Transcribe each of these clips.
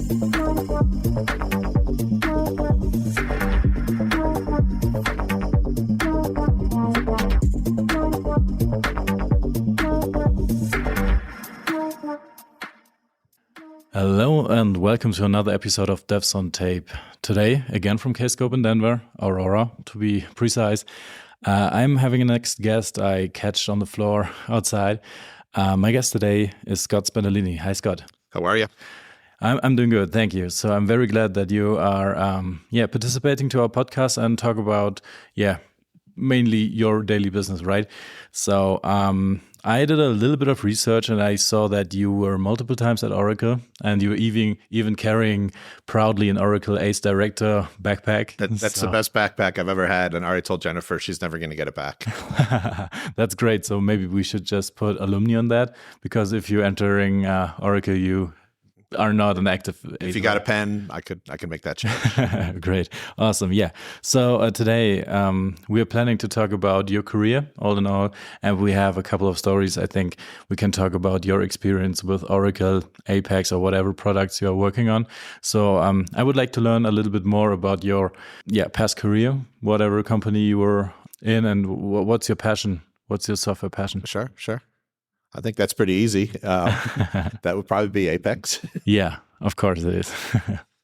Hello and welcome to another episode of Devs on Tape. Today, again from Kscope in Denver, Aurora to be precise. I'm having a next guest I catched on the floor outside. My guest today is Scott Spendolini. Hi, Scott. How are you? I'm doing good, thank you. So I'm very glad that you are participating to our podcast and talk about mainly your daily business, right? So I did a little bit of research and I saw that you were multiple times at Oracle and you were even carrying proudly an Oracle Ace Director backpack. That's the best backpack I've ever had, and I already told Jennifer she's never going to get it back. That's great. So maybe we should just put alumni on that, because if you're entering Oracle, you are not an active. If you got a pen, I could make that change. Great. Awesome. Yeah. So today we are planning to talk about your career all in all, and we have a couple of stories. I think we can talk about your experience with Oracle, Apex, or whatever products you are working on. So I would like to learn a little bit more about your past career, whatever company you were in, and what's your passion? What's your software passion? Sure. I think that's pretty easy. That would probably be Apex. Yeah, of course it is.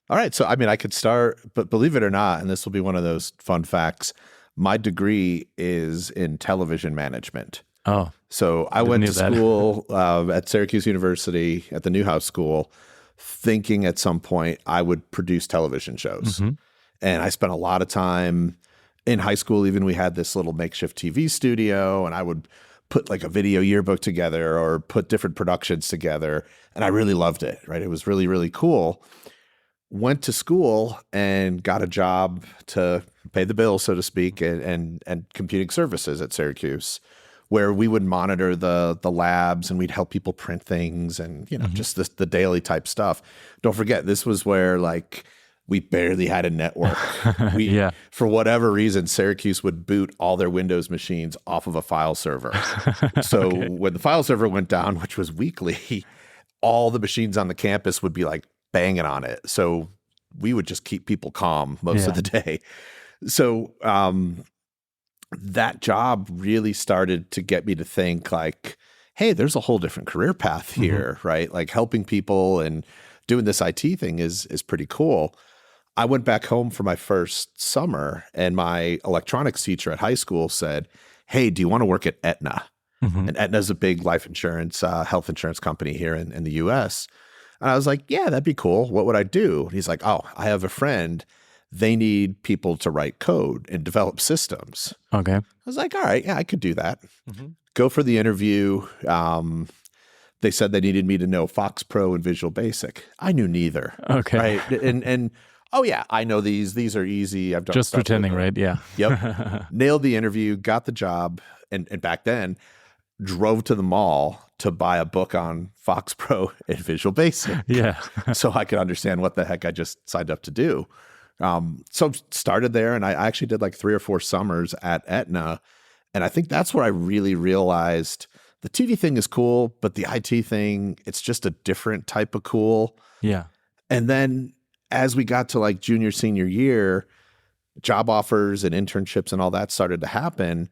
All right. So, I could start, but believe it or not, and this will be one of those fun facts, my degree is in television management. Oh. So I went to school at Syracuse University at the Newhouse School, thinking at some point I would produce television shows. Mm-hmm. And I spent a lot of time in high school. Even we had this little makeshift TV studio, and I would put like a video yearbook together or put different productions together. And I really loved it, right? It was really, really cool. Went to school and got a job to pay the bills, so to speak, and computing services at Syracuse, where we would monitor the labs and we'd help people print things and, mm-hmm. just the daily type stuff. Don't forget, this was where we barely had a network. For whatever reason, Syracuse would boot all their Windows machines off of a file server. So when the file server went down, which was weekly, all the machines on the campus would be banging on it. So we would just keep people calm most of the day. So that job really started to get me to think hey, there's a whole different career path here, mm-hmm. right? Helping people and doing this IT thing is pretty cool. I went back home for my first summer, and my electronics teacher at high school said, hey, do you want to work at Aetna? Mm-hmm. And Aetna is a big life insurance, health insurance company here in the U.S. And I was like, yeah, that'd be cool. What would I do? And he's like, oh, I have a friend. They need people to write code and develop systems. Okay. I was like, all right, yeah, I could do that. Mm-hmm. Go for the interview. They said they needed me to know Fox Pro and Visual Basic. I knew neither. Okay. Right. And oh yeah, I know these. These are easy. I've done just pretending, right? Yeah. Yep. Nailed the interview, got the job, and back then drove to the mall to buy a book on Fox Pro and Visual Basic. Yeah. So I could understand what the heck I just signed up to do. So started there, and I actually did 3 or 4 summers at Aetna, and I think that's where I really realized the TV thing is cool, but the IT thing, it's just a different type of cool. Yeah. And then as we got to junior, senior year, job offers and internships and all that started to happen.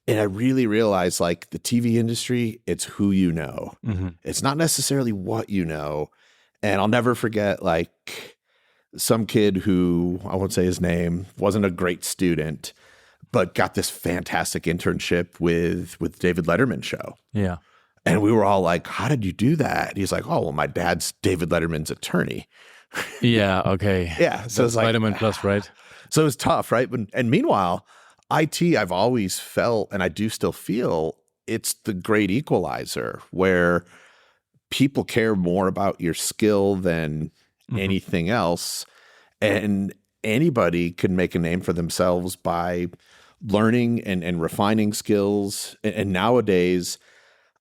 And I really realized the TV industry, it's who you know. Mm-hmm. It's not necessarily what you know. And I'll never forget some kid who, I won't say his name, wasn't a great student, but got this fantastic internship with David Letterman show. Yeah. And we were all like, how did you do that? And he's like, oh, well, my dad's David Letterman's attorney. Yeah. Okay. Yeah. So it's Vitamin Plus, right? So it was tough, right? And meanwhile, IT, I've always felt, and I do still feel, it's the great equalizer where people care more about your skill than mm-hmm. anything else. And anybody can make a name for themselves by learning and refining skills. And nowadays,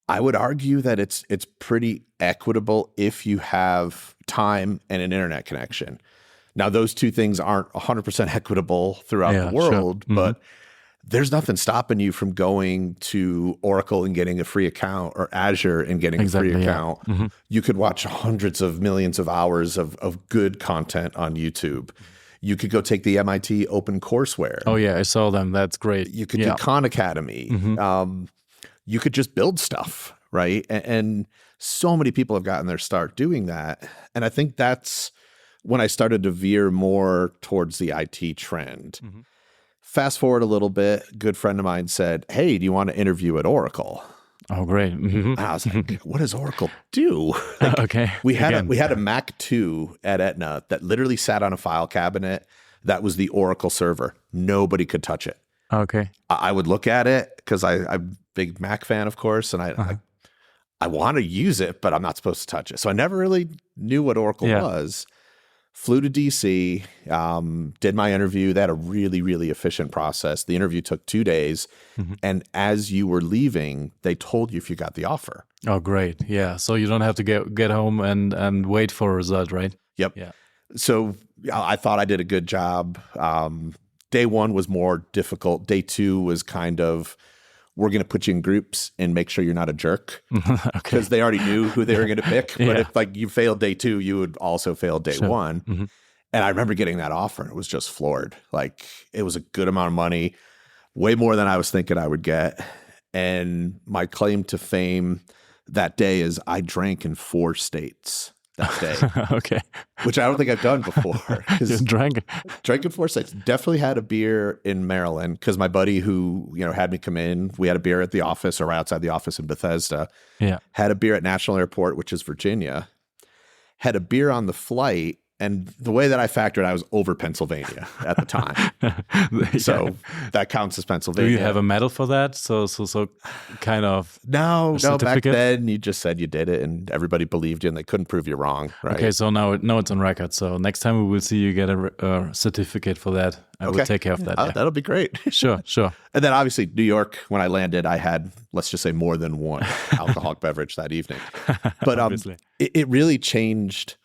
I would argue that it's pretty equitable if you have time and an internet connection. Now, those two things aren't 100% equitable throughout the world, sure. Mm-hmm. but there's nothing stopping you from going to Oracle and getting a free account, or Azure and getting a free account. Mm-hmm. You could watch hundreds of millions of hours of good content on YouTube. You could go take the MIT OpenCourseWare. Oh yeah, I saw them. That's great. You could do Khan Academy. Mm-hmm. You could just build stuff, right? And so many people have gotten their start doing that. And I think that's when I started to veer more towards the IT trend. Mm-hmm. Fast forward a little bit, a good friend of mine said, "Hey, do you want to interview at Oracle?" Oh, great. Mm-hmm. And I was like, what does Oracle do? Like, okay. We had a Mac II at Aetna that literally sat on a file cabinet. That was the Oracle server. Nobody could touch it. Okay. I would look at it because I'm a big Mac fan, of course, and I want to use it, but I'm not supposed to touch it. So I never really knew what Oracle was. Flew to DC, did my interview. They had a really, really efficient process. The interview took 2 days. Mm-hmm. And as you were leaving, they told you if you got the offer. Oh, great. Yeah. So you don't have to get home and wait for a result, right? Yep. Yeah. So I thought I did a good job. Day one was more difficult. Day two was kind of, we're going to put you in groups and make sure you're not a jerk, because they already knew who they were going to pick. But if like you failed day two, you would also fail day one. Mm-hmm. And I remember getting that offer and it was just floored. Like, it was a good amount of money, way more than I was thinking I would get. And my claim to fame that day is I drank in 4 states that day. Okay. Which I don't think I've done before. You drank in 4 states. Definitely had a beer in Maryland, because my buddy who, had me come in, we had a beer at the office, or right outside the office in Bethesda. Yeah. Had a beer at National Airport, which is Virginia. Had a beer on the flight. And the way that I factored, I was over Pennsylvania at the time. So that counts as Pennsylvania. Do you have a medal for that? So kind of No, back then you just said you did it and everybody believed you and they couldn't prove you wrong, right? Okay, so now it's on record. So next time we will see you get a certificate for that. I will take care of that. That'll be great. Sure. And then obviously New York, when I landed, I had, let's just say, more than one alcoholic beverage that evening. But it really changed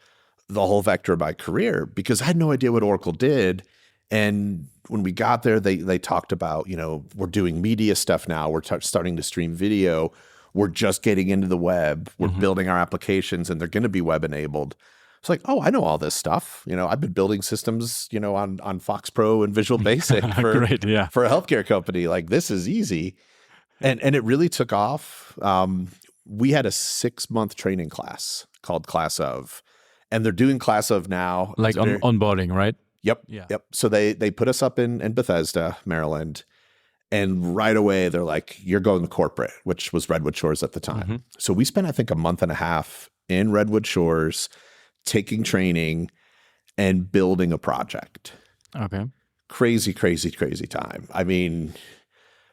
the whole vector of my career, because I had no idea what Oracle did. And when we got there, they talked about, we're doing media stuff now. We're starting to stream video. We're just getting into the web. We're building our applications and they're going to be web enabled. It's like, oh, I know all this stuff. I've been building systems, on Fox Pro and Visual Basic for a healthcare company. Like, this is easy. And it really took off. We had a 6-month training class called Class Of. And they're doing Class Of now. Like onboarding, right? Yep. Yeah. Yep. So they put us up in Bethesda, Maryland. And right away, they're like, you're going to corporate, which was Redwood Shores at the time. Mm-hmm. So we spent, I think, a month and a half in Redwood Shores taking training and building a project. Okay. Crazy, crazy, crazy time. I mean,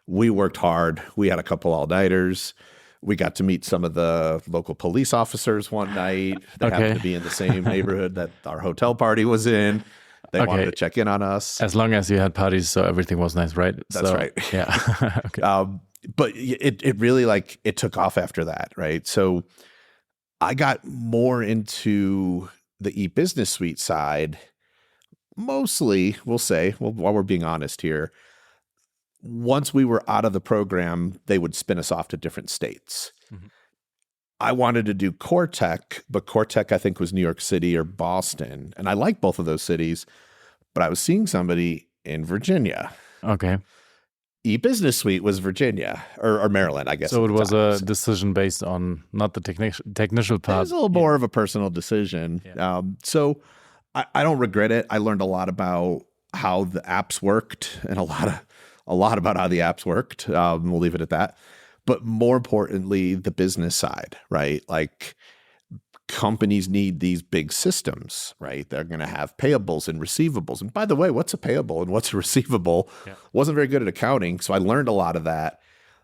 we worked hard. We had a couple all-nighters. We got to meet some of the local police officers one night. They happened to be in the same neighborhood that our hotel party was in. They wanted to check in on us. As long as you had parties, so everything was nice, right? That's right. Yeah. Okay. But it really, it took off after that, right? So I got more into the e-business suite side, mostly, we'll say, while we're being honest here. Once we were out of the program, they would spin us off to different states. Mm-hmm. I wanted to do core tech, but core tech, I think, was New York City or Boston. And I like both of those cities, but I was seeing somebody in Virginia. Okay. E-business suite was Virginia or Maryland, I guess. So it was a decision based on not the technical part. It was a little more of a personal decision. Yeah. So I don't regret it. I learned a lot about how the apps worked and a lot about how the apps worked. We'll leave it at that. But more importantly, the business side, right? Like, companies need these big systems, right? They're going to have payables and receivables. And by the way, what's a payable and what's a receivable? Yeah. Wasn't very good at accounting. So I learned a lot of that,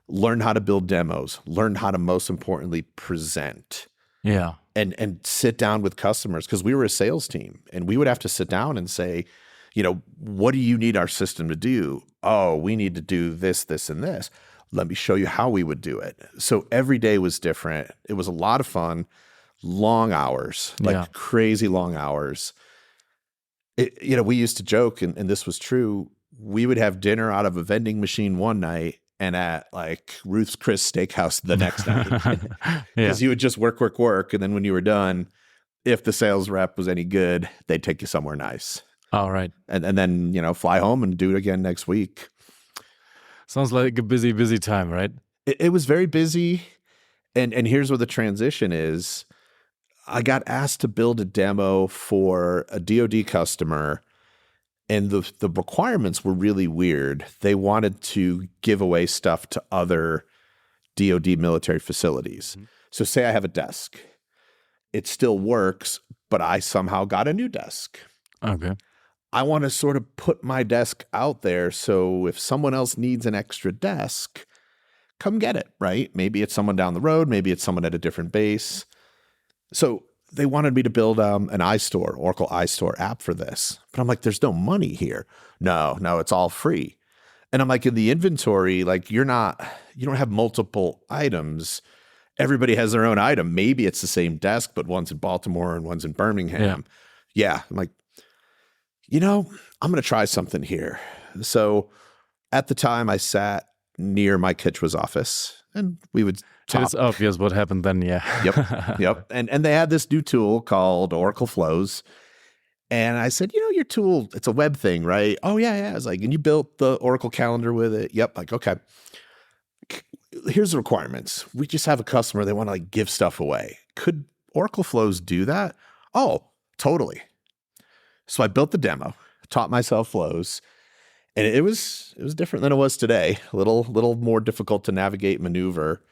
learned how to build demos, learned how to, most importantly, present. Yeah. And sit down with customers, because we were a sales team and we would have to sit down and say, what do you need our system to do? Oh, we need to do this, this, and this. Let me show you how we would do it. So every day was different. It was a lot of fun, long hours, crazy long hours. We used to joke, and this was true, we would have dinner out of a vending machine one night and at like Ruth's Chris Steakhouse the next night. Because you would just work. And then when you were done, if the sales rep was any good, they'd take you somewhere nice. All right. And then, fly home and do it again next week. Sounds like a busy time, right? It was very busy. And here's where the transition is. I got asked to build a demo for a DoD customer, and the requirements were really weird. They wanted to give away stuff to other DoD military facilities. Mm-hmm. So say I have a desk. It still works, but I somehow got a new desk. Okay. I want to sort of put my desk out there so if someone else needs an extra desk, come get it, right? Maybe it's someone down the road. Maybe it's someone at a different base. So they wanted me to build an iStore, Oracle iStore app for this. But I'm like, there's no money here. No, it's all free. And I'm like, in the inventory, like you don't have multiple items. Everybody has their own item. Maybe it's the same desk, but one's in Baltimore and one's in Birmingham. Yeah. I'm like, I'm going to try something here. So at the time I sat near Mike Hitchwa's office and we would talk. It's obvious what happened then. Yeah. Yep. And they had this new tool called Oracle Flows. And I said, your tool, it's a web thing, right? Oh yeah. I was like, and you built the Oracle calendar with it. Yep. Like, okay, here's the requirements. We just have a customer. They want to like give stuff away. Could Oracle Flows do that? Oh, totally. So I built the demo, taught myself Flows, and it was different than it was today. A little more difficult to navigate, maneuver,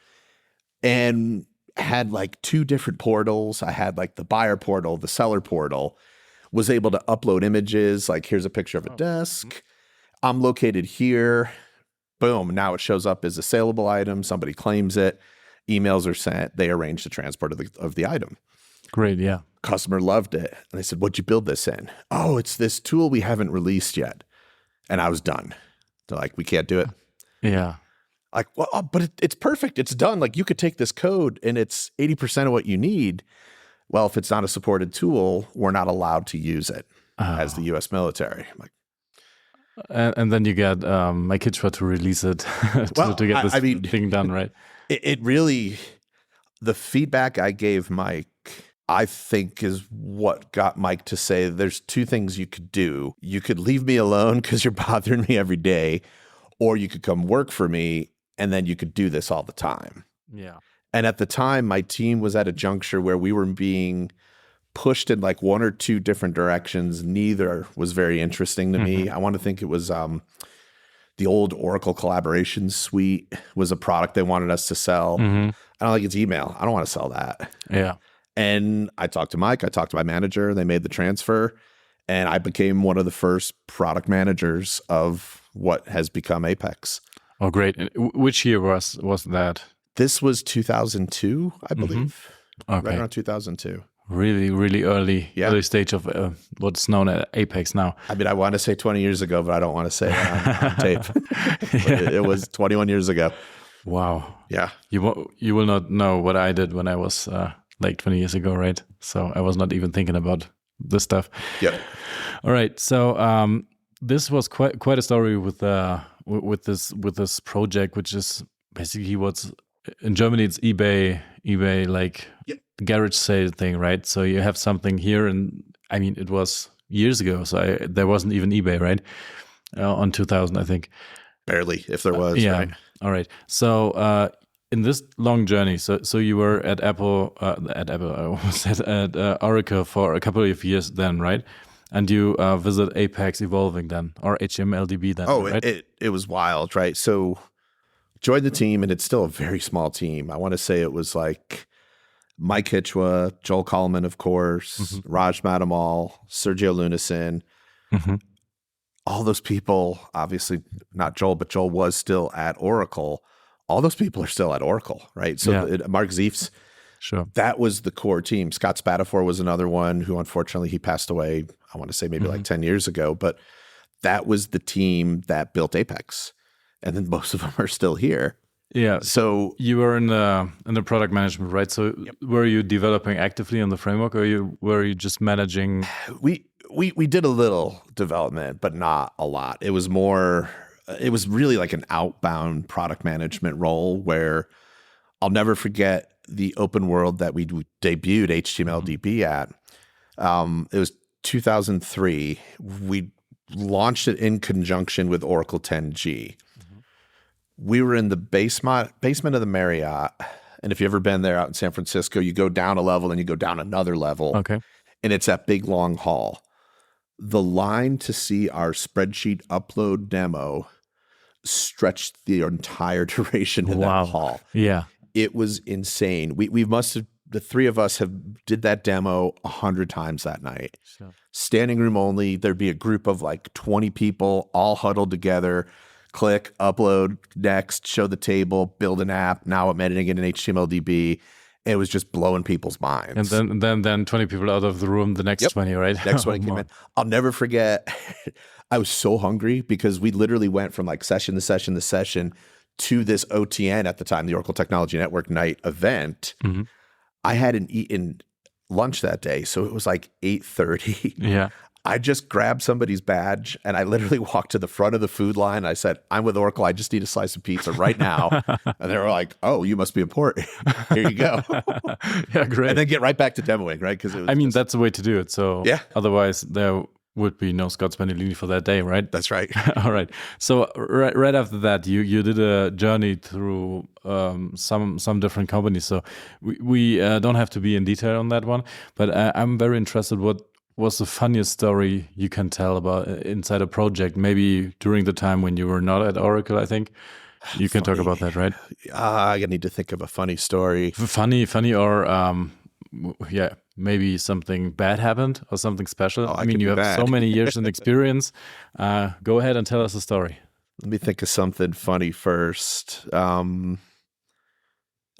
and had like two different portals. I had like the buyer portal, the seller portal, was able to upload images. Like here's a picture of a desk. I'm located here. Boom. Now it shows up as a saleable item. Somebody claims it. Emails are sent. They arrange the transport of the item. Great. Yeah. Customer loved it. And I said, what'd you build this in? Oh, it's this tool we haven't released yet. And I was done. They're like, we can't do it. Yeah. Like, well, but it's perfect. It's done. Like you could take this code and it's 80% of what you need. Well, if it's not a supported tool, we're not allowed to use it as the U.S. military. I'm like, and then you get Mike Hitchwa to release it to get this thing done, right? It really, the feedback I gave Mike, I think is what got Mike to say, there's two things you could do. You could leave me alone because you're bothering me every day, or you could come work for me and then you could do this all the time. Yeah. And at the time, my team was at a juncture where we were being pushed in like one or two different directions. Neither was very interesting to me. I want to think it was the old Oracle collaboration suite was a product they wanted us to sell. I don't think it's email. I don't want to sell that. Yeah. And I talked to Mike. I talked to my manager. They made the transfer. And I became one of the first product managers of what has become Apex. Oh, great. Which year was that? This was 2002, I believe. Okay. Right around 2002. Really, really early stage of what's known as Apex now. I mean, I want to say 20 years ago, but I don't want to say it on tape. It was 21 years ago. Wow. Yeah. You will not know what I did when I was like 20 years ago, right? So I was not even thinking about this stuff. Yep. All right. So this was quite a story with this project, which is basically what's in Germany. It's eBay like garage sale thing, right? So you have something here, and I mean it was years ago, so there wasn't even eBay, right? On 2000, I think. Barely, if there was. Yeah. Right? All right. So in this long journey, so you were at Apple, I almost said at Oracle for a couple of years then, right? And you visit Apex Evolving then, or HMLDB then, right? It was wild, right? So joined the team, and it's still a very small team. I want to say it was like Mike Hitchwa, Joel Coleman, of course, Raj Matamal, Sergio Lunason. All those people, obviously not Joel, but Joel was still at Oracle. All those people are still at Oracle, right? So Mark Ziefs, sure, that was the core team. Scott Spendolini was another one who unfortunately he passed away, I want to say maybe like 10 years ago, but that was the team that built Apex. And then most of them are still here. Yeah. So you were in the product management, right? So were you developing actively on the framework, or were you just managing? we did a little development, but not a lot. It was really like an outbound product management role where I'll never forget the open world that we debuted HTML-DB at. It was 2003. We launched it in conjunction with Oracle 10G. We were in the basement of the Marriott. And if you've ever been there out in San Francisco, you go down a level and you go down another level. Okay. And it's that big, long hall. The line to see our spreadsheet upload demo stretched the entire duration in that hall. Yeah. It was insane. We must have, the three of us did that demo 100 times that night. Sure. Standing room only. There'd be a group of like 20 people all huddled together. Click, upload, next, show the table, build an app. Now I'm editing it in HTML-DB. It was just blowing people's minds. And then 20 people out of the room, the next 20, right? Next 20 came in. I'll never forget. I was so hungry because we literally went from like session to session to session to this OTN at the time, the Oracle Technology Network night event. Mm-hmm. I hadn't eaten lunch that day, so it was like 8:30. Yeah. I just grabbed somebody's badge and I literally walked to the front of the food line. I said, I'm with Oracle. I just need a slice of pizza right now. And they were like, oh, you must be important. Here you go. Yeah, great. And then get right back to demoing, right? Because that's the way to do it. So otherwise there would be no Scott Spendolini for that day, right? That's right. All right. So right after that, you did a journey through some different companies. So we don't have to be in detail on that one, but I'm very interested. What was the funniest story you can tell about inside a project? Maybe during the time when you were not at Oracle, I think you can talk about that, right? I need to think of a funny story. Funny, or maybe something bad happened or something special. I mean, you have so many years in experience. Go ahead and tell us a story. Let me think of something funny first.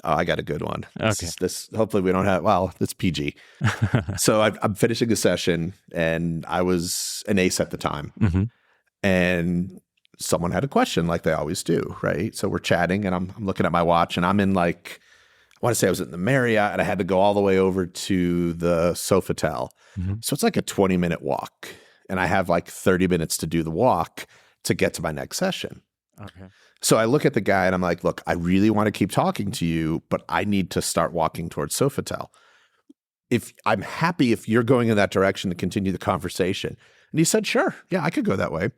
I got a good one. Okay. This hopefully we don't have. Well, it's PG. So I'm finishing a session, and I was an ace at the time, and someone had a question, like they always do, right? So we're chatting, and I'm looking at my watch, and I'm in like, I want to say I was in the Marriott, and I had to go all the way over to the Sofitel. So it's like a 20-minute walk, and I have like 30 minutes to do the walk to get to my next session. Okay. So I look at the guy and I'm like, look, I really want to keep talking to you, but I need to start walking towards Sofitel. I'm happy if you're going in that direction to continue the conversation. And he said, sure. Yeah, I could go that way.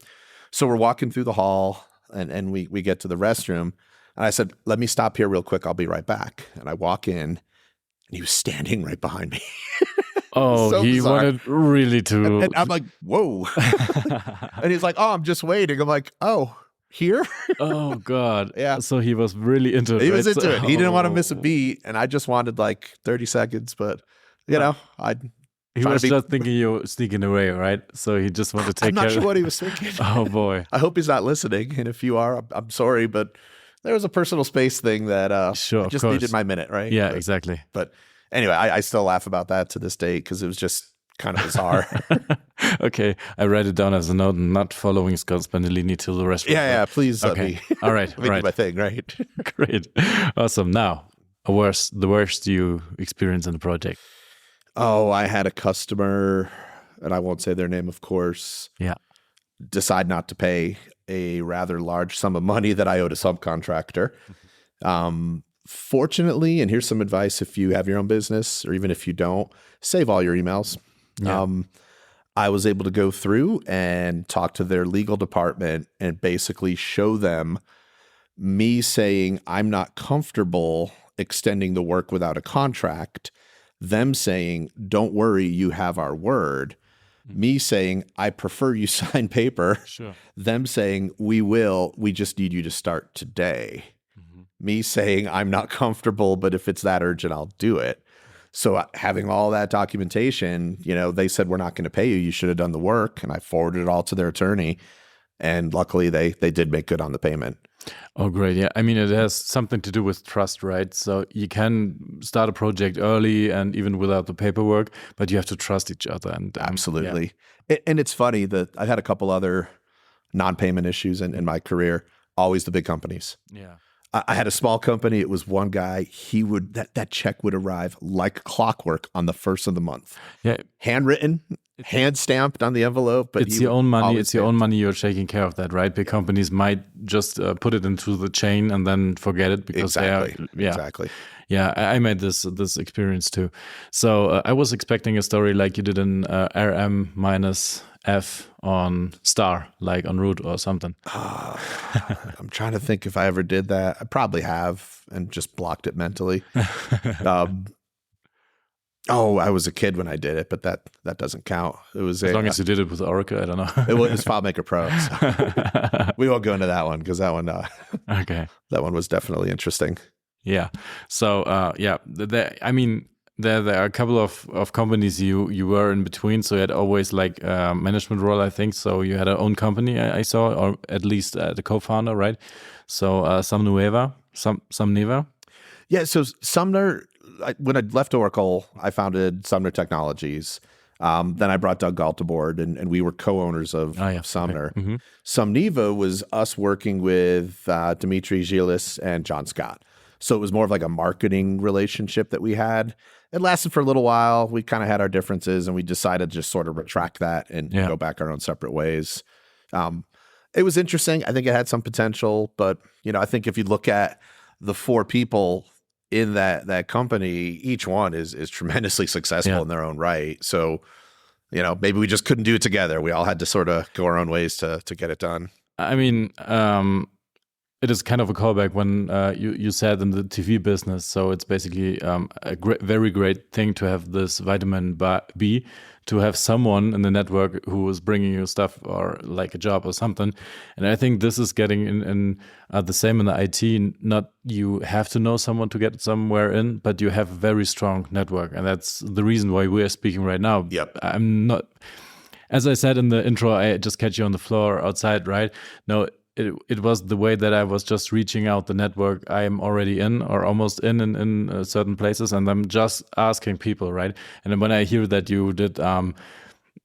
So we're walking through the hall and we get to the restroom. And I said, let me stop here real quick. I'll be right back. And I walk in and he was standing right behind me. Oh, so he bizarre. Wanted really to. And I'm like, whoa. And he's like, oh, I'm just waiting. I'm like, oh. Here? Oh God. Yeah. So he was really into it. He was into it. He didn't want to miss a beat, and I just wanted like 30 seconds, but he was just thinking you were sneaking away, right? So he just wanted to take I'm not sure what he was thinking. Oh boy. I hope he's not listening, and if you are, I'm sorry, but there was a personal space thing that I just needed my minute, right? Yeah, exactly. But anyway, I still laugh about that to this day because it was just kind of bizarre. Okay, I write it down as a note, not following Scott Spendolini to the restaurant. Yeah, please. Okay, all right, right. My thing, right? Great, awesome. Now, the worst you experience in the project. Oh, I had a customer, and I won't say their name, of course. Yeah. Decide not to pay a rather large sum of money that I owed a subcontractor. Fortunately, and here's some advice if you have your own business, or even if you don't, save all your emails. Yeah. I was able to go through and talk to their legal department and basically show them me saying I'm not comfortable extending the work without a contract, them saying, don't worry, you have our word, me saying, I prefer you sign paper, them saying, we just need you to start today, me saying, I'm not comfortable, but if it's that urgent, I'll do it. So having all that documentation, they said, we're not going to pay you. You should have done the work. And I forwarded it all to their attorney. And luckily, they did make good on the payment. Oh, great. Yeah. I mean, it has something to do with trust, right? So you can start a project early and even without the paperwork, but you have to trust each other. And absolutely. Yeah. And it's funny that I've had a couple other non-payment issues in my career, always the big companies. Yeah. I had a small company. It was one guy. He would that check would arrive like clockwork on the first of the month. Yeah, handwritten, hand stamped on the envelope. But it's your own money. It's your own money. You're taking care of that, right? Big companies might just put it into the chain and then forget it because exactly. Yeah, I made this experience too. So I was expecting a story like you did an RM minus F on star, like on route or something. I'm trying to think if I ever did that. I probably have and just blocked it mentally. I was a kid when I did it, but that doesn't count. It was as long as you did it with Oracle. I don't know. It was FileMaker Pro. So we won't go into that one because that one. Okay. That one was definitely interesting. Yeah. So there are a couple of companies you were in between. So you had always like management role, I think. So you had your own company, I saw, or at least the co-founder, right? So Sumneva. Yeah. So Sumner. When I left Oracle, I founded Sumner Technologies. Then I brought Doug Galt aboard, and we were co-owners of Sumner. Okay. Mm-hmm. Sumneva was us working with Dimitri Gillis and John Scott. So it was more of like a marketing relationship that we had. It lasted for a little while. We kind of had our differences, and we decided to just sort of retract that and go back our own separate ways. It was interesting. I think it had some potential, but I think if you look at the 4 people in that company, each one is tremendously successful in their own right. So, maybe we just couldn't do it together. We all had to sort of go our own ways to get it done. I mean, it is kind of a callback when you said in the TV business. So it's basically a very great thing to have this vitamin B, to have someone in the network who is bringing you stuff or like a job or something. And I think this is getting in the same in the IT. Not you have to know someone to get somewhere in, but you have a very strong network. And that's the reason why we are speaking right now. Yep. I'm not, as I said in the intro, I just catch you on the floor outside, right? No, it was the way that I was just reaching out the network I am already in or almost in certain places, and I'm just asking people, right? And then when I hear that you did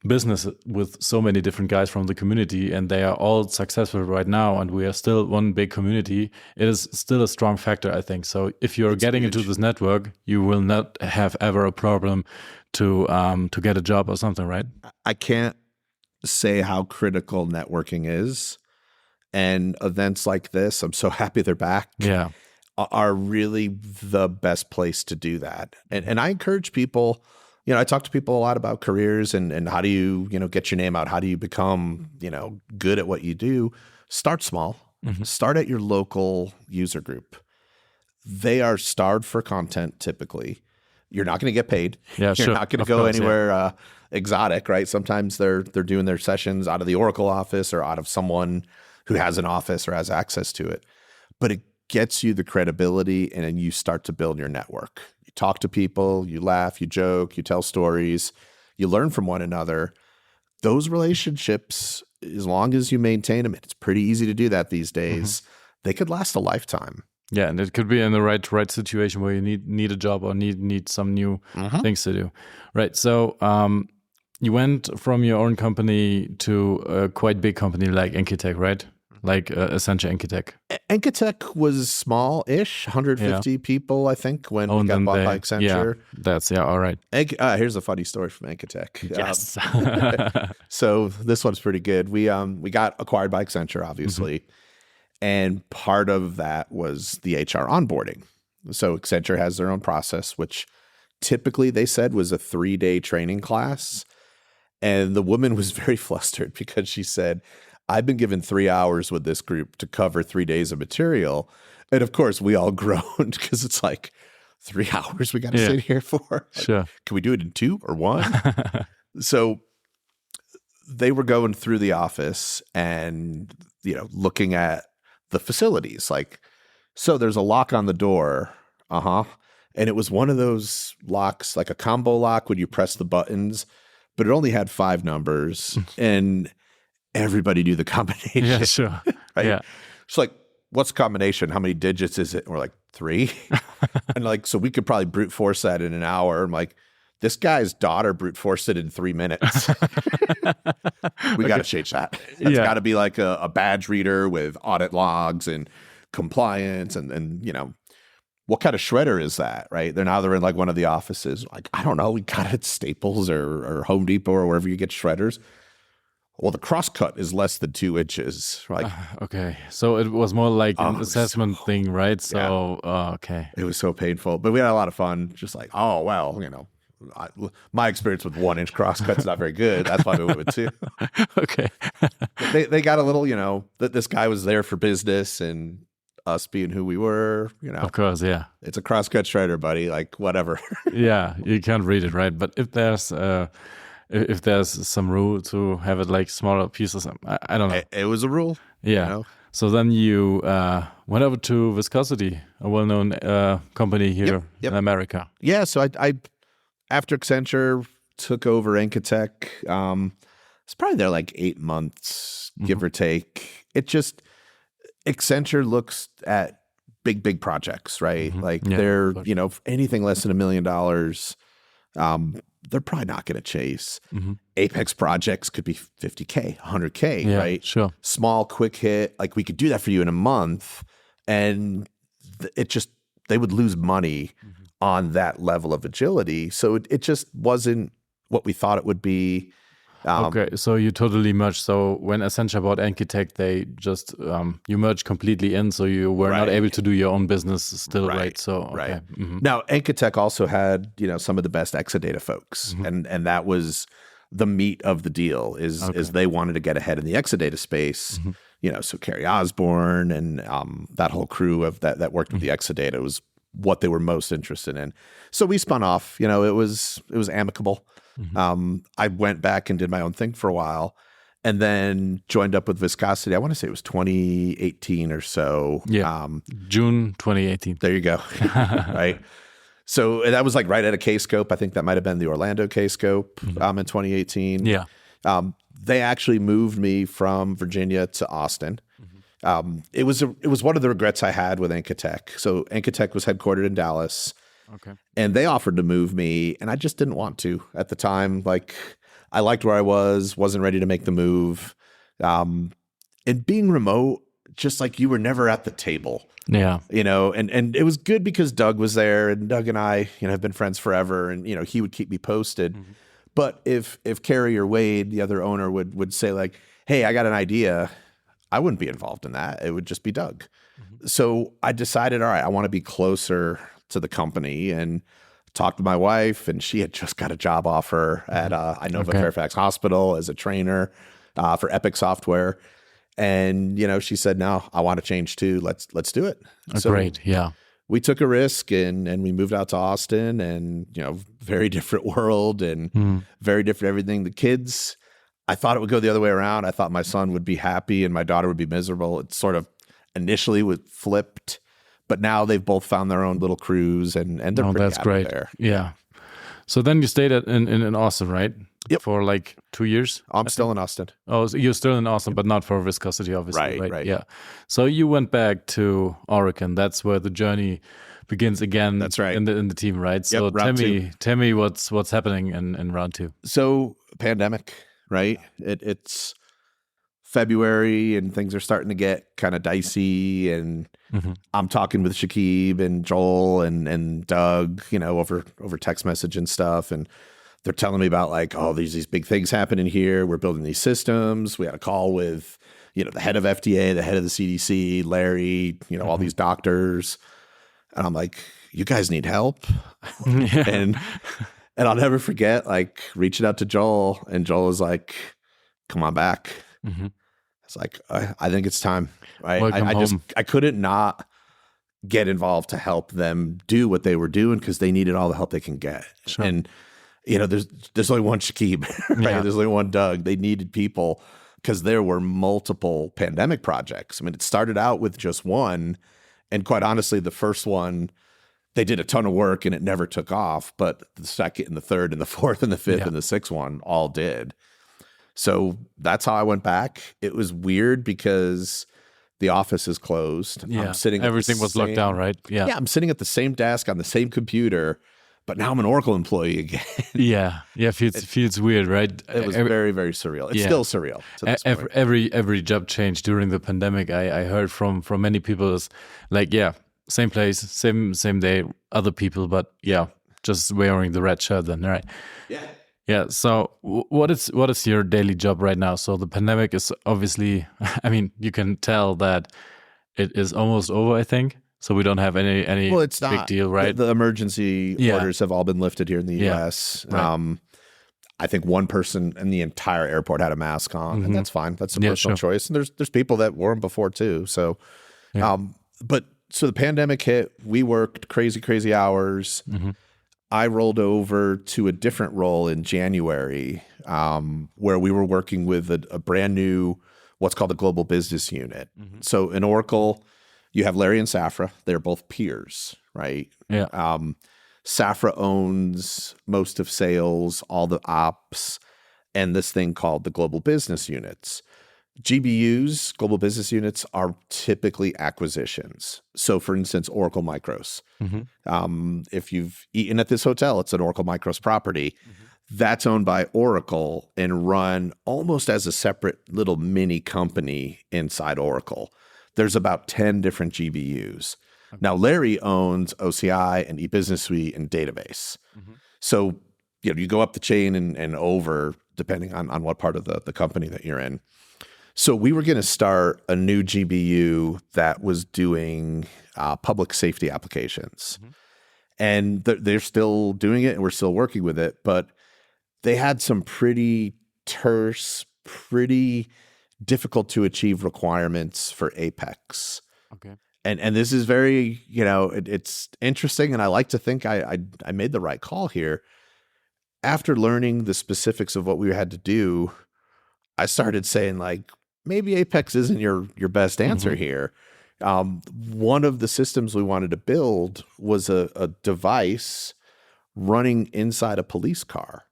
business with so many different guys from the community and they are all successful right now and we are still one big community, it is still a strong factor, I think. So if you're getting into this network, you will not have ever a problem to get a job or something, right? I can't say how critical networking is. And events like this, I'm so happy they're back, are really the best place to do that. And I encourage people, I talk to people a lot about careers and how do you, get your name out? How do you become, good at what you do? Start small. Mm-hmm. Start at your local user group. They are starved for content typically. You're not going to get paid. Yeah, You're not going to go anywhere exotic, right? Sometimes they're doing their sessions out of the Oracle office or out of someone who has an office or has access to it. But it gets you the credibility, and then you start to build your network. You talk to people, you laugh, you joke, you tell stories, you learn from one another. Those relationships, as long as you maintain them, it's pretty easy to do that these days, they could last a lifetime. Yeah, and it could be in the right situation where you need a job or need some new things to do. Right, so you went from your own company to a quite big company like Enkitech, right? Like Accenture Enkitech. Enkitech was small-ish, 150 people, I think, when we got bought by Accenture. All right. Here's a funny story from Enkitech. Yes. So this one's pretty good. We got acquired by Accenture, obviously, and part of that was the HR onboarding. So Accenture has their own process, which typically they said was a 3-day training class. And the woman was very flustered because she said, I've been given 3 hours with this group to cover 3 days of material. And of course, we all groaned because it's like 3 hours we got to sit here for. Like, sure. Can we do it in 2 or 1? So they were going through the office and, looking at the facilities. Like, so there's a lock on the door. And it was one of those locks, like a combo lock when you press the buttons, but it only had 5 numbers and everybody knew the combination. Yeah, sure. Right? Yeah. It's like, what's the combination? How many digits is it? And we're like, 3. And like, so we could probably brute force that in an hour. I'm like, this guy's daughter brute forced it in 3 minutes. We got to change that. That's got to be like a badge reader with audit logs and compliance and what kind of shredder is that, right? They're in like one of the offices. Like, I don't know, we got it at Staples or Home Depot or wherever you get shredders. Well, the crosscut is less than 2 inches. Like, okay. So it was more like an assessment thing, right? So, okay. It was so painful, but we had a lot of fun. Just like, oh, well, my experience with 1 inch crosscut's not very good. That's why we went with 2. Okay. They got a little, that this guy was there for business and us being who we were, Of course, yeah. It's a crosscut shredder, buddy. Like, whatever. Yeah, you can't read it, right? But if there's some rule to have it like smaller pieces, I don't know. It was a rule. Yeah. So then you went over to Viscosity, a well-known company here in America. Yeah. So I after Accenture took over Enkatech, it's probably there like 8 months, give or take. Accenture looks at big projects, right? Like they're, anything less than $1 million, they're probably not going to chase. Apex projects could be $50K, $100K, right? Sure. Small, quick hit. Like, we could do that for you in a month, and they would lose money on that level of agility. So it just wasn't what we thought it would be. Okay, so you totally merged. So when Accenture bought Enkatech, they just you merged completely in, so you were not able to do your own business still, right? So okay. Now Enkatech also had some of the best Exadata folks, and that was the meat of the deal. Is they wanted to get ahead in the Exadata space. So Kerry Osborne and that whole crew of that worked with the Exadata was what they were most interested in. So we spun off. It was amicable. I went back and did my own thing for a while, and then joined up with Viscosity. I want to say it was 2018 or so. Yeah, June 2018. There you go. Right. So that was like right at a Kscope. I think that might have been the Orlando Kscope in 2018. Yeah. They actually moved me from Virginia to Austin. It was one of the regrets I had with Enkatech. So Enkatech was headquartered in Dallas. Okay. And they offered to move me, and I just didn't want to at the time. Like, I liked where I wasn't ready to make the move. And being remote, just like, you were never at the table. Yeah. And it was good because Doug was there, and Doug and I, have been friends forever, and he would keep me posted. But if Kerry or Wade, the other owner, would say like, hey, I got an idea, I wouldn't be involved in that. It would just be Doug. So I decided, all right, I want to be closer to the company, and talked to my wife, and she had just got a job offer at Inova Fairfax Hospital as a trainer for Epic software. And, she said, no, I want to change too. Let's do it. So great. Yeah. We took a risk and we moved out to Austin, and, very different world and very different everything. The kids, I thought it would go the other way around. I thought my son would be happy and my daughter would be miserable. It sort of initially was flipped. But now they've both found their own little crews, and they're pretty that's happy great. there. Yeah. So then you stayed in Austin, right? Yep. For like 2 years? I'm still in Austin. Oh, so you're still in Austin, but not for Viscosity, obviously. Right. Yeah. So you went back to Oregon. That's where the journey begins again. That's right. In the team, right? So tell me what's happening in round 2. So pandemic, right? It's February, and things are starting to get kind of dicey, and I'm talking with Shakib and Joel and Doug, over text message and stuff, and they're telling me about like, oh, there's these big things happening here. We're building these systems. We had a call with, the head of FDA, the head of the CDC, Larry, all these doctors, and I'm like, you guys need help, and I'll never forget like reaching out to Joel, and Joel was like, come on back. It's like, I think it's time. Right? I couldn't not get involved to help them do what they were doing, because they needed all the help they can get. Sure. And there's only one Shakib, right? Yeah. There's only one Doug. They needed people because there were multiple pandemic projects. I mean, it started out with just one, and quite honestly, the first one, they did a ton of work and it never took off. But the second and the third and the fourth and the fifth and the sixth one all did. So that's how I went back. It was weird because the office is closed. Yeah, I'm sitting everything was locked down, right? Yeah. Yeah, I'm sitting at the same desk on the same computer, but now I'm an Oracle employee again. Yeah. Feels weird, right? It was very, very surreal. It's still surreal to this point. Every job change during the pandemic, I heard from many people is like, yeah, same place, same day, other people, but yeah, just wearing the red shirt then, right? Yeah. Yeah. So what is your daily job right now? So the pandemic is obviously, I mean, you can tell that it is almost over, I think. So we don't have any Well, it's big not. deal, right? The emergency orders have all been lifted here in the U.S. Right. I think one person in the entire airport had a mask on, and that's fine. That's a personal choice. And there's people that wore them before too. So, but so the pandemic hit. We worked crazy hours. I rolled over to a different role in January, where we were working with a brand new, what's called a global business unit. So in Oracle, you have Larry and Safra. They're both peers, right? Yeah. Safra owns most of sales, all the ops, and this thing called the global business units. GBUs, global business units, are typically acquisitions. So for instance, Oracle Micros. If you've eaten at this hotel, it's an Oracle Micros property. That's owned by Oracle and run almost as a separate little mini company inside Oracle. There's about 10 different GBUs. Now, Larry owns OCI and eBusiness Suite and database. So, you go up the chain and over, depending on what part of the company that you're in. So we were going to start a new GBU that was doing public safety applications. And they're still doing it, and we're still working with it. But they had some pretty terse, pretty difficult to achieve requirements for Apex. Okay. And this is very, it's interesting, and I like to think I made the right call here. After learning the specifics of what we had to do, I started saying, like, maybe Apex isn't your best answer here. One of the systems we wanted to build was a device running inside a police car.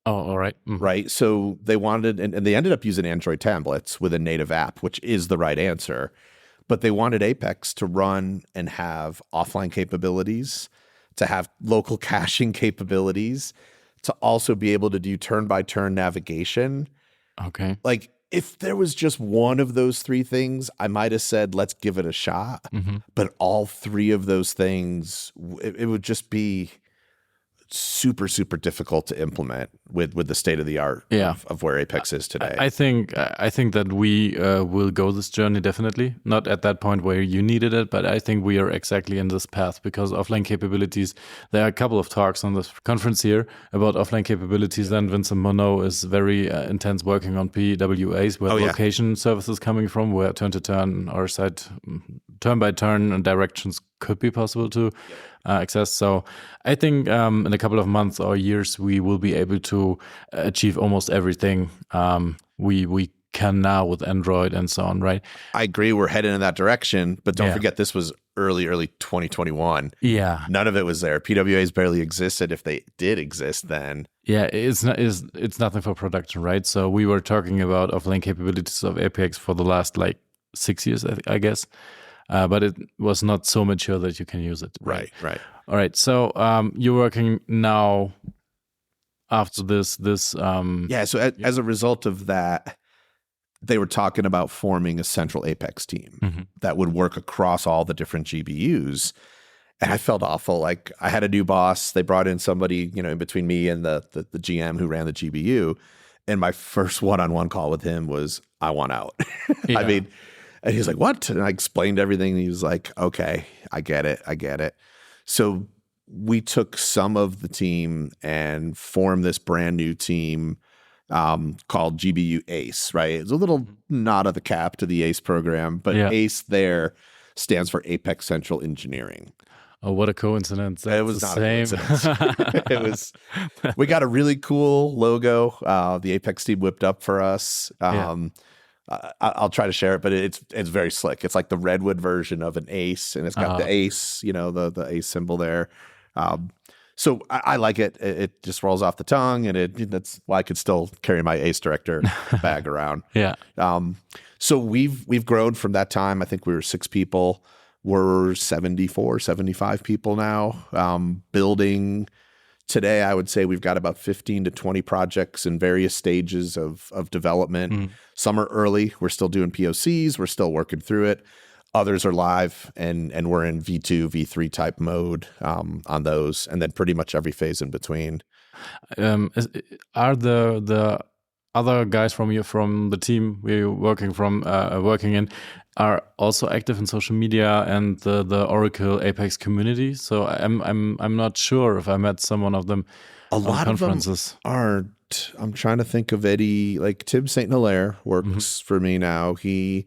Oh, all right. Right. So they wanted, and they ended up using Android tablets with a native app, which is the right answer. But they wanted Apex to run and have offline capabilities, to have local caching capabilities, to also be able to do turn-by-turn navigation. Okay. Like, if there was just one of those three things, I might have said, let's give it a shot. But all three of those things, it would just be super difficult to implement with the state of the art of where Apex is today. I think that we will go this journey, definitely not at that point where you needed it, but I think we are exactly in this path because offline capabilities. There are a couple of talks on this conference here about offline capabilities. Then Vincent Monod is very intense working on PWAs, where location services coming from, where turn-to-turn or site turn-by-turn directions could be possible to access. So I think in a couple of months or years, we will be able to achieve almost everything we can now with Android and so on, right? I agree. We're heading in that direction, but don't forget this was early 2021. Yeah. None of it was there. PWAs barely existed. If they did exist then. Yeah, it's nothing for production, right? So we were talking about offline capabilities of Apex for the last 6 years, I guess. But it was not so mature that you can use it. Right. All right. So you're working now after this. So as a result of that, they were talking about forming a central Apex team that would work across all the different GBUs. And I felt awful. Like, I had a new boss. They brought in somebody, in between me and the GM who ran the GBU. And my first one-on-one call with him was, I want out. Yeah. I mean, and he's like, what? And I explained everything. And he was like, okay, I get it. So we took some of the team and formed this brand new team called GBU ACE, right? It's a little nod of the cap to the ACE program, but ACE there stands for Apex Central Engineering. Oh, what a coincidence. That's it was not same. A coincidence. We got a really cool logo. The Apex team whipped up for us. I'll try to share it, but it's very slick. It's like the Redwood version of an ace, and it's got the ace, the ace symbol there. So I like it. It just rolls off the tongue, and that's why I could still carry my ace director bag around. Yeah. So we've grown from that time. I think we were 6 people. We're 74, 75 people now, building Today, I would say we've got about 15 to 20 projects in various stages of development. Some are early. We're still doing POCs. We're still working through it. Others are live, and we're in V2, V3 type mode on those, and then pretty much every phase in between. Are the other guys from the team we're working in are also active in social media and the Oracle Apex community? So I'm not sure if I met someone of them. A lot of them aren't. I'm trying to think of Eddie, like Tim St. Hilaire works for me now. He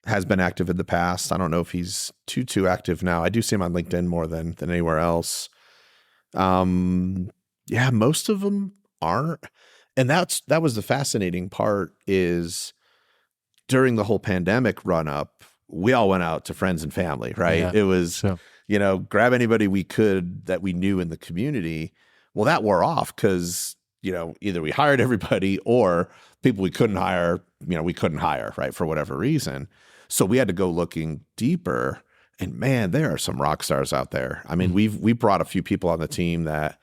has been active in the past. I don't know if he's too active now. I do see him on LinkedIn more than anywhere else. Yeah, most of them aren't. And that was the fascinating part is during the whole pandemic run up, we all went out to friends and family, right? Yeah, it was, grab anybody we could that we knew in the community. Well, that wore off because, either we hired everybody or people we couldn't hire, we couldn't hire, right? For whatever reason. So we had to go looking deeper, and man, there are some rock stars out there. I mean, we brought a few people on the team that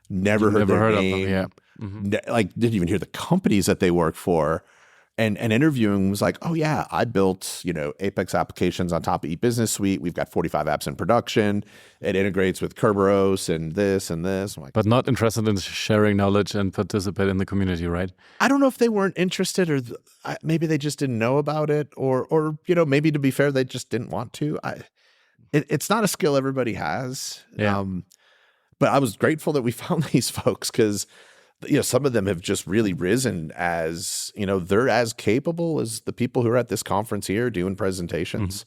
never heard name, of them, yeah. Like didn't even hear the companies that they work for. And interviewing was like, oh yeah, I built, Apex applications on top of eBusiness Suite. We've got 45 apps in production. It integrates with Kerberos and this and this. I'm like, but not interested in sharing knowledge and participate in the community, right? I don't know if they weren't interested or maybe they just didn't know about it or maybe to be fair, they just didn't want to. It's not a skill everybody has. Yeah. But I was grateful that we found these folks because some of them have just really risen as, they're as capable as the people who are at this conference here doing presentations.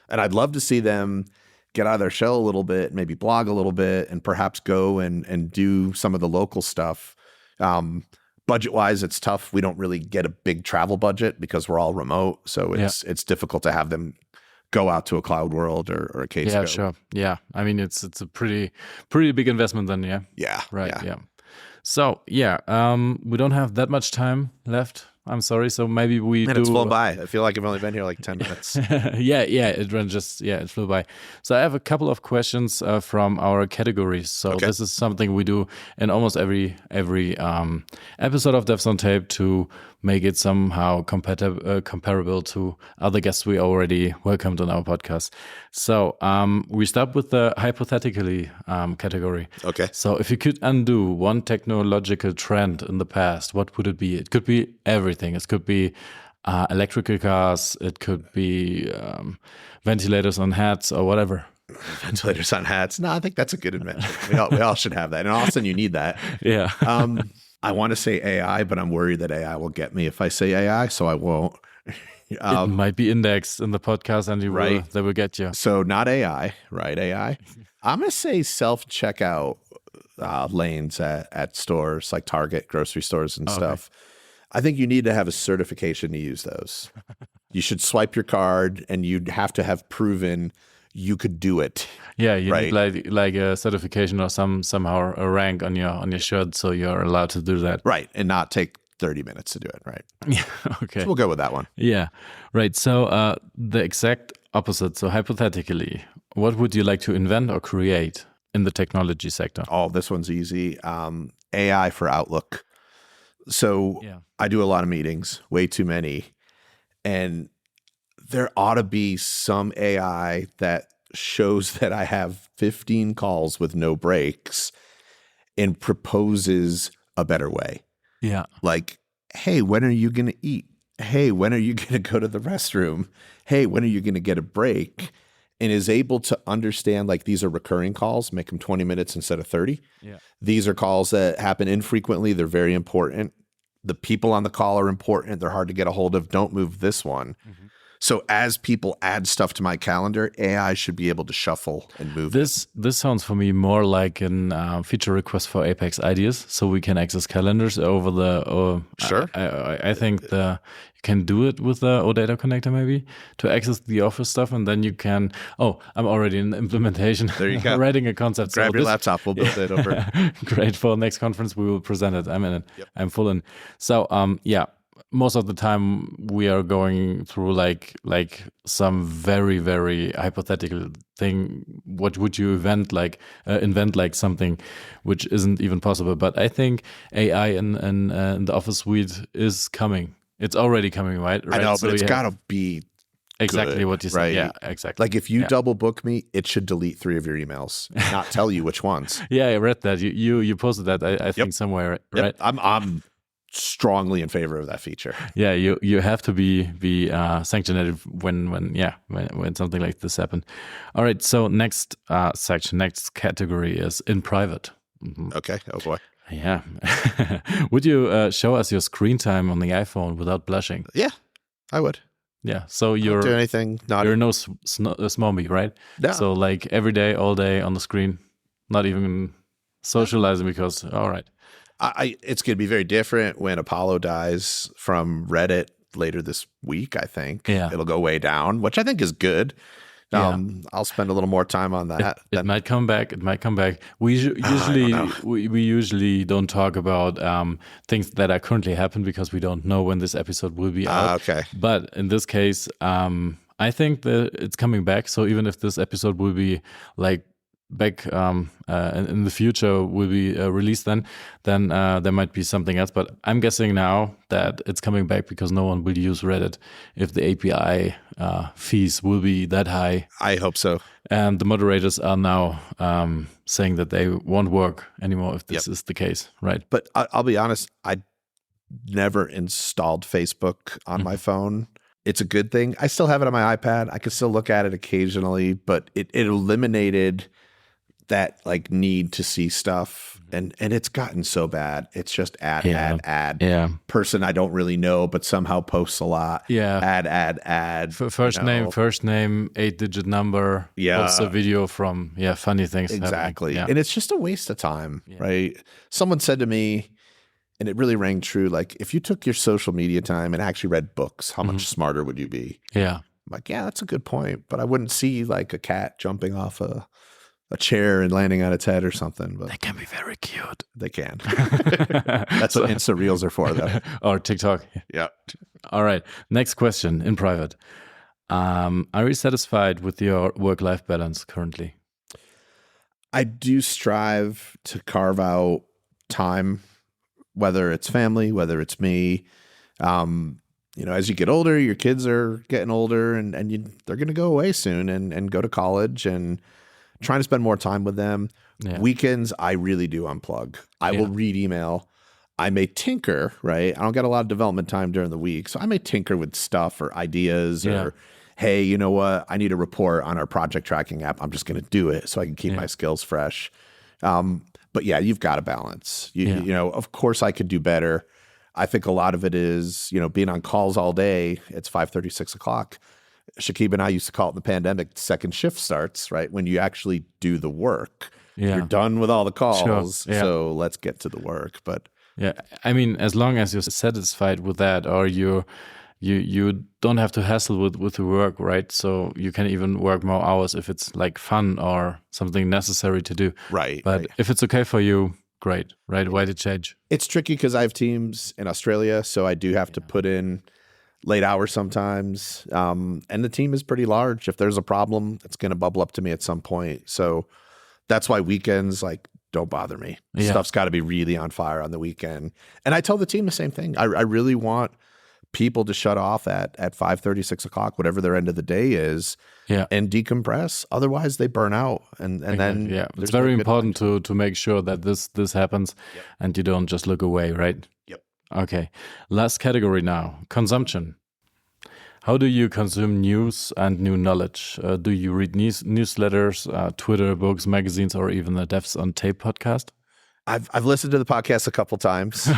And I'd love to see them get out of their shell a little bit, maybe blog a little bit, and perhaps go and do some of the local stuff. Budget-wise, it's tough. We don't really get a big travel budget because we're all remote. So it's difficult to have them go out to a cloud world or a Kscope. Yeah, sure. Yeah. I mean, it's a pretty big investment then, yeah? Yeah. Right, yeah. So, we don't have that much time left. I'm sorry. So maybe it's flown by. I feel like I've only been here like 10 minutes. It flew by. So I have a couple of questions from our categories. So this is something we do in almost every episode of Devs on Tape to make it somehow comparable to other guests we already welcomed on our podcast. So we start with the hypothetically category. Okay. So if you could undo one technological trend in the past, what would it be? It could be everything. It could be electrical cars. It could be ventilators on hats or whatever. Ventilators on hats. No, I think that's a good invention. We all should have that. In Austin, you need that. Yeah. I want to say AI, but I'm worried that AI will get me if I say AI, so I won't. It might be indexed in the podcast and they will get you. So not AI, right? AI. I'm going to say self-checkout lanes at stores like Target, grocery stores and stuff. I think you need to have a certification to use those. You should swipe your card and you'd have to have proven you could do it. Yeah, you need like a certification or somehow a rank on your shirt, so you're allowed to do that. Right, and not take 30 minutes to do it, right? Yeah, okay. So we'll go with that one. Yeah, right. So the exact opposite. So hypothetically, what would you like to invent or create in the technology sector? Oh, this one's easy. AI for Outlook. So I do a lot of meetings, way too many, and there ought to be some AI that shows that I have 15 calls with no breaks and proposes a better way. Yeah. Like, hey, when are you going to eat? Hey, when are you going to go to the restroom? Hey, when are you going to get a break? And is able to understand, like, these are recurring calls, make them 20 minutes instead of 30. Yeah. These are calls that happen infrequently. They're very important. The people on the call are important. They're hard to get a hold of. Don't move this one. Mm-hmm. So as people add stuff to my calendar, AI should be able to shuffle and move. This sounds for me more like a feature request for Apex Ideas, so we can access calendars over the. Sure. I think you can do it with the OData connector maybe to access the Office stuff, and then you can. Oh, I'm already in the implementation. There you go. Writing a concept. Grab your laptop. We'll build it over. Great. For next conference, we will present it. I'm in it. Yep. I'm full in. So most of the time we are going through like some very, very hypothetical thing. What would you invent like something which isn't even possible? But I think AI in the Office suite is coming. It's already coming, right? I know, but it's got to be exactly good, what you said. right? Yeah, exactly. Like if you double book me, it should delete 3 of your emails, not tell you which ones. Yeah, I read that. You posted that. I think somewhere, right? I'm strongly in favor of that feature. Yeah, you have to be sanctioned when something like this happened. All right, so next next category is in private. Mm-hmm. Okay. Oh boy. Yeah. Would you show us your screen time on the iPhone without blushing? Yeah, I would. Yeah. So I don't do anything naughty. You're no smommy, right? No. So like every day, all day on the screen, not even socializing because all right. It's going to be very different when Apollo dies from Reddit later this week. I think it'll go way down, which I think is good. I'll spend a little more time on that. It might come back. It might come back. We usually don't talk about things that are currently happening because we don't know when this episode will be out. Okay. But in this case, I think that it's coming back. So even if this episode will be like back in the future will be released then there might be something else, but I'm guessing now that it's coming back because no one will use Reddit if the API fees will be that high. I hope so. And the moderators are now saying that they won't work anymore if this is the case, right? But I'll be honest, I never installed Facebook on my phone. It's a good thing. I still have it on my iPad. I can still look at it occasionally, but it eliminated that like need to see stuff, and it's gotten so bad. It's just ad. Yeah. Person I don't really know, but somehow posts a lot. Yeah. Ad. First name, 8-digit number. Yeah. Also video from funny things. Exactly. Yeah. And it's just a waste of time, right? Someone said to me, and it really rang true, like if you took your social media time and actually read books, how much smarter would you be? Yeah. I'm like, yeah, that's a good point. But I wouldn't see like a cat jumping off a chair and landing on its head or something. But they can be very cute. They can. That's what Insta Reels are for, though. Or TikTok. Yeah. All right. Next question in private. Are you satisfied with your work-life balance currently? I do strive to carve out time, whether it's family, whether it's me. As you get older, your kids are getting older and they're going to go away soon and go to college, and trying to spend more time with them. Yeah. Weekends, I really do unplug. I will read email. I may tinker, right? I don't get a lot of development time during the week. So I may tinker with stuff or ideas or, hey, you know what? I need a report on our project tracking app. I'm just going to do it so I can keep my skills fresh. But yeah, you've got to balance. You know, of course I could do better. I think a lot of it is, being on calls all day. It's 5:30, 6 o'clock. Shakib and I used to call it in the pandemic, second shift starts, right? When you actually do the work. Yeah. You're done with all the calls, so let's get to the work. But yeah, I mean, as long as you're satisfied with that, or you don't have to hassle with the work, right? So you can even work more hours if it's like fun or something necessary to do. Right. But if it's okay for you, great, right? Why did change? It's tricky because I have teams in Australia, so I do have to put in late hours sometimes. And the team is pretty large. If there's a problem, it's going to bubble up to me at some point. So that's why weekends, don't bother me. Yeah. Stuff's got to be really on fire on the weekend. And I tell the team the same thing. I really want people to shut off at 5:30, 6 o'clock, whatever their end of the day is, and decompress. Otherwise, they burn out. And then it's very important to make sure that this happens and you don't just look away, right? Yep. Okay. Last category now, consumption. How do you consume news and new knowledge? Do you read newsletters, Twitter, books, magazines, or even the Devs on Tape podcast? I've listened to the podcast a couple times.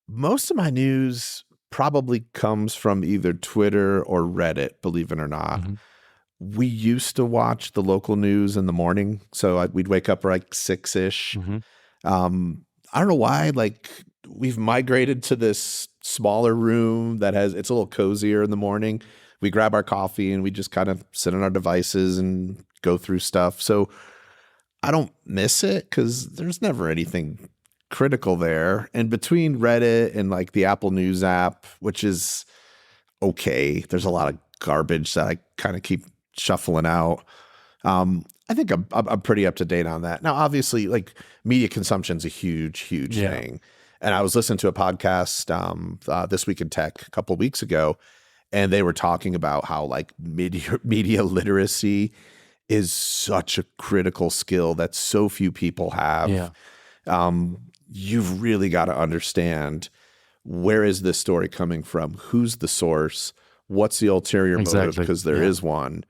Most of my news probably comes from either Twitter or Reddit, believe it or not. Mm-hmm. We used to watch the local news in the morning. So we'd wake up like 6-ish. Mm-hmm. I don't know why, we've migrated to this smaller room it's a little cozier in the morning. We grab our coffee and we just kind of sit on our devices and go through stuff. So I don't miss it because there's never anything critical there. And between Reddit and like the Apple News app, which is okay, there's a lot of garbage that I kind of keep shuffling out. I think I'm pretty up to date on that. Now, obviously, like media consumption is a huge thing. And I was listening to a podcast This Week in Tech a couple of weeks ago, and they were talking about how like media literacy is such a critical skill that so few people have. You've really got to understand, where is this story coming from? Who's the source? What's the ulterior motive? Because there is one.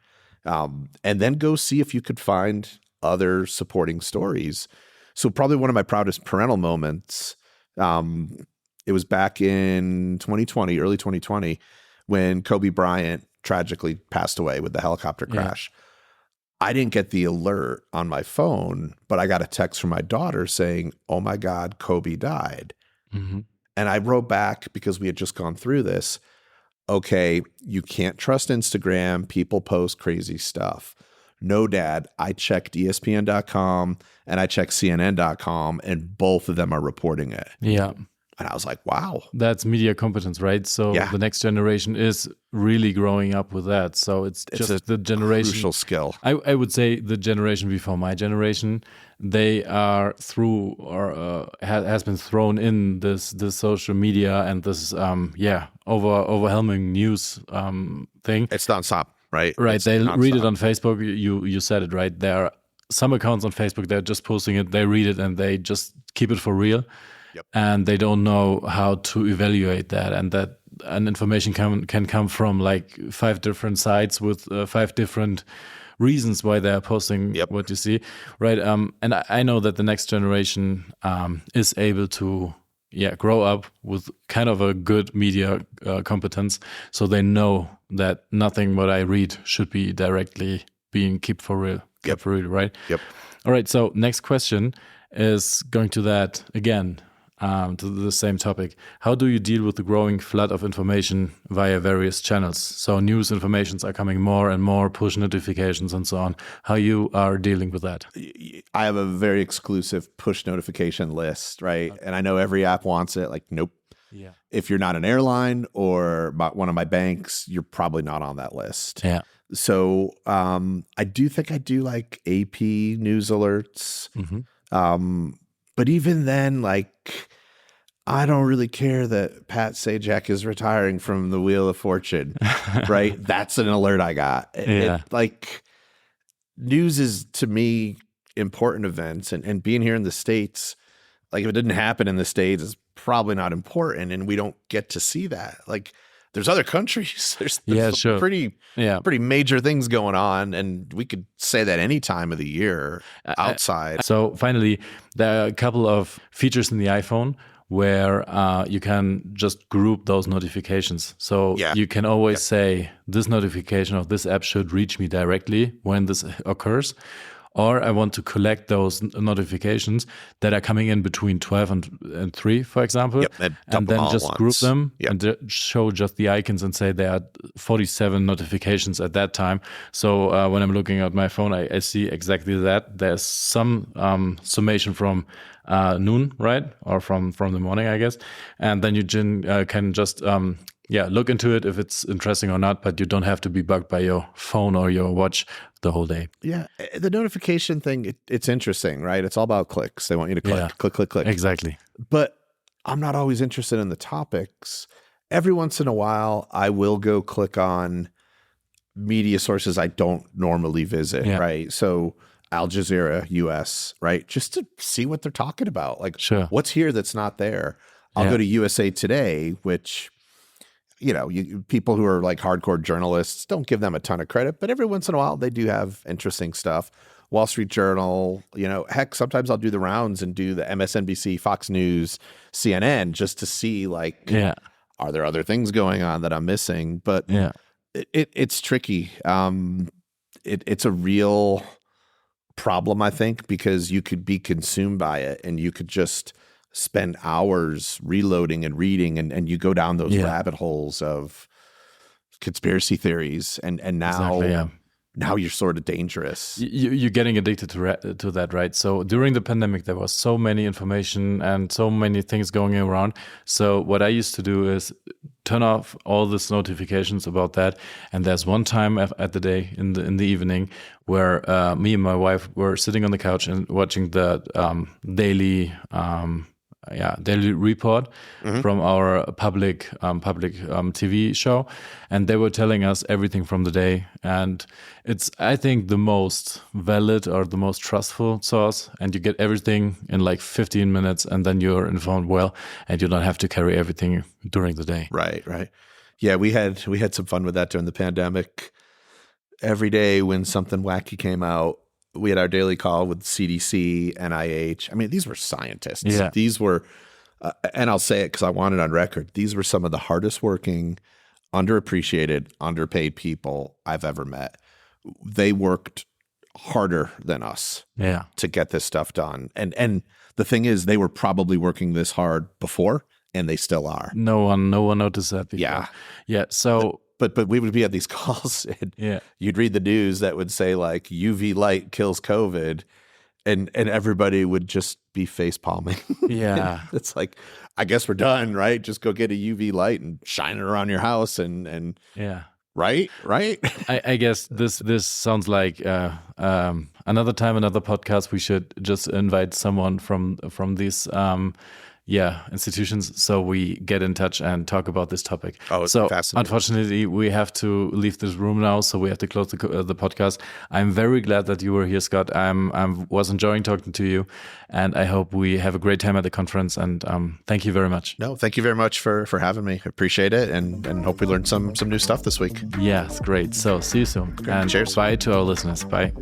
And then go see if you could find other supporting stories. So probably one of my proudest parental moments, it was back in 2020, early 2020, when Kobe Bryant tragically passed away with the helicopter crash. I didn't get the alert on my phone, but I got a text from my daughter saying, "Oh my God, Kobe died." Mm-hmm. And I wrote back, because we had just gone through this. Okay, you can't trust Instagram. People post crazy stuff. No, Dad, I checked ESPN.com and I checked CNN.com, and both of them are reporting it. Yeah. And I was like, wow. That's media competence, right? So the next generation is really growing up with that. So it's just the generation. Crucial skill. I would say the generation before my generation, they are through or has been thrown in this social media and this overwhelming news thing. It's nonstop, right? Right. It's they nonstop. read it on Facebook. You said it right. There are some accounts on Facebook, they're just posting it, they read it, and they just keep it for real. Yep. And they don't know how to evaluate that, and that an information can come from like 5 different sites with 5 different reasons why they're posting what you see, right? And I know that the next generation is able to grow up with kind of a good media competence, so they know that nothing what I read should be directly being kept for real, right? Yep. All right. So next question is going to that again. To the same topic. How do you deal with the growing flood of information via various channels? So news informations are coming more and more, push notifications and so on. How you are dealing with that? I have a very exclusive push notification list, right? Okay. And I know every app wants it. Like, nope. Yeah. If you're not an airline or one of my banks, you're probably not on that list. Yeah. So I do think I do like AP news alerts. Mm-hmm. But even then, like, I don't really care that Pat Sajak is retiring from the Wheel of Fortune, right? That's an alert I got. Like, news is, to me, important events. And being here in the States, like, if it didn't happen in the States, it's probably not important. And we don't get to see that. Like, there's other countries. There's pretty major things going on, and we could say that any time of the year outside. So finally, there are a couple of features in the iPhone where you can just group those notifications. So you can always say, this notification of this app should reach me directly when this occurs. Or I want to collect those notifications that are coming in between 12 and 3, for example, and then just group them and show just the icons and say there are 47 notifications at that time. So when I'm looking at my phone, I see exactly that. There's some summation from noon, right? Or from the morning, I guess. And then you can just look into it if it's interesting or not, but you don't have to be bugged by your phone or your watch the whole day. Yeah. The notification thing, it's interesting, right? It's all about clicks. They want you to click. Exactly. But I'm not always interested in the topics. Every once in a while, I will go click on media sources I don't normally visit, right? So Al Jazeera, US, right? Just to see what they're talking about. Like, what's here that's not there? I'll go to USA Today, which, people who are like hardcore journalists, don't give them a ton of credit, but every once in a while they do have interesting stuff. Wall Street Journal, heck, sometimes I'll do the rounds and do the MSNBC, Fox News, CNN, just to see are there other things going on that I'm missing? But it's tricky. It's a real problem, I think, because you could be consumed by it and you could just spend hours reloading and reading, and you go down those rabbit holes of conspiracy theories. And now now you're sort of dangerous. You're getting addicted to that, right? So during the pandemic, there was so many information and so many things going around. So what I used to do is turn off all these notifications about that. And there's one time at the day in the evening where me and my wife were sitting on the couch and watching the daily report from our public TV show, and they were telling us everything from the day. And it's, I think, the most valid or the most trustful source, and you get everything in like 15 minutes, and then you're informed well, and you don't have to carry everything during the day. Right. Yeah, we had some fun with that during the pandemic. Every day when something wacky came out, we had our daily call with CDC, NIH. I mean, these were scientists. Yeah. These were, and I'll say it because I want it on record, these were some of the hardest working, underappreciated, underpaid people I've ever met. They worked harder than us to get this stuff done. And the thing is, they were probably working this hard before, and they still are. No one noticed that before. Yeah. So... But we would be at these calls and you'd read the news that would say like UV light kills COVID, and everybody would just be face palming. Yeah. It's like, I guess we're done, right? Just go get a UV light and shine it around your house and right? I guess this sounds like another time, another podcast. We should just invite someone from these institutions, so we get in touch and talk about this topic. Oh, it's so fascinating. Unfortunately, we have to leave this room now, so we have to close the podcast. I'm very glad that you were here, Scott. I was enjoying talking to you, and I hope we have a great time at the conference. And thank you very much. No, thank you very much for having me. I appreciate it, and hope we learned some new stuff this week. Yes, great. So see you soon. Great. And cheers. Bye to our listeners. Bye.